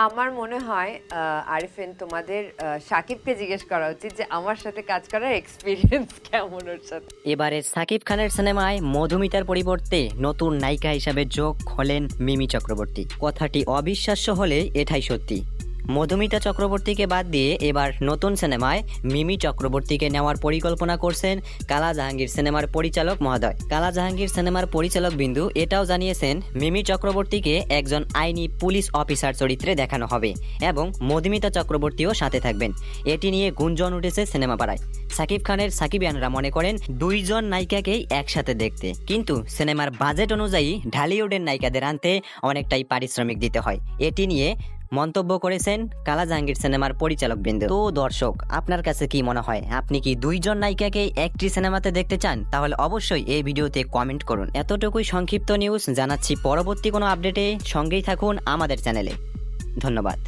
আমার মনে হয় আরিফিন তোমাদের সাকিবকে জিজ্ঞেস করা উচিত যে আমার সাথে কাজ করার এক্সপিরিয়েন্স কেমন ওর সাথে। এবারে সাকিব খানের সিনেমায় মধুমিতার পরিবর্তে নতুন নায়িকা হিসাবে যোগ হলেন মিমি চক্রবর্তী। কথাটি অবিশ্বাস্য হলে এটাই সত্যি। মধুমিতা চক্রবর্তীকে বাদ দিয়ে এবার নতুন সিনেমায় মিমি চক্রবর্তীকে নেওয়ার পরিকল্পনা করছেন কালা জাহাঙ্গীর সিনেমার পরিচালক মহোদয়। কালা জাহাঙ্গীর সিনেমার পরিচালক বিন্দু এটাও জানিয়েছেন মিমি চক্রবর্তীকে একজন আইনি পুলিশ অফিসার চরিত্রে দেখানো হবে এবং মধুমিতা চক্রবর্তীও সাথে থাকবেন। এটি নিয়ে গুঞ্জন উঠেছে সিনেমা পাড়ায়। সাকিব খানের সাকিবিয়ানরা মনে করেন দুইজন নায়িকাকেই একসাথে দেখতে, কিন্তু সিনেমার বাজেট অনুযায়ী ঢালিউডের নায়িকাদের আনতে অনেকটাই পারিশ্রমিক দিতে হয়। এটি নিয়ে মন্তব্য করেছেন কালা জাহাঙ্গীর সিনেমার পরিচালক বিন্দু। তো দর্শক, আপনার কাছে কি মনে হয়, আপনি কি দুইজন নায়িকাকে একটি সিনেমাতে দেখতে চান? তাহলে অবশ্যই এই ভিডিওতে কমেন্ট করুন। এতটুকুই সংক্ষিপ্ত নিউজ, জানাচ্ছি পরবর্তী কোনো আপডেটে সঙ্গেই থাকুন আমাদের চ্যানেলে। ধন্যবাদ।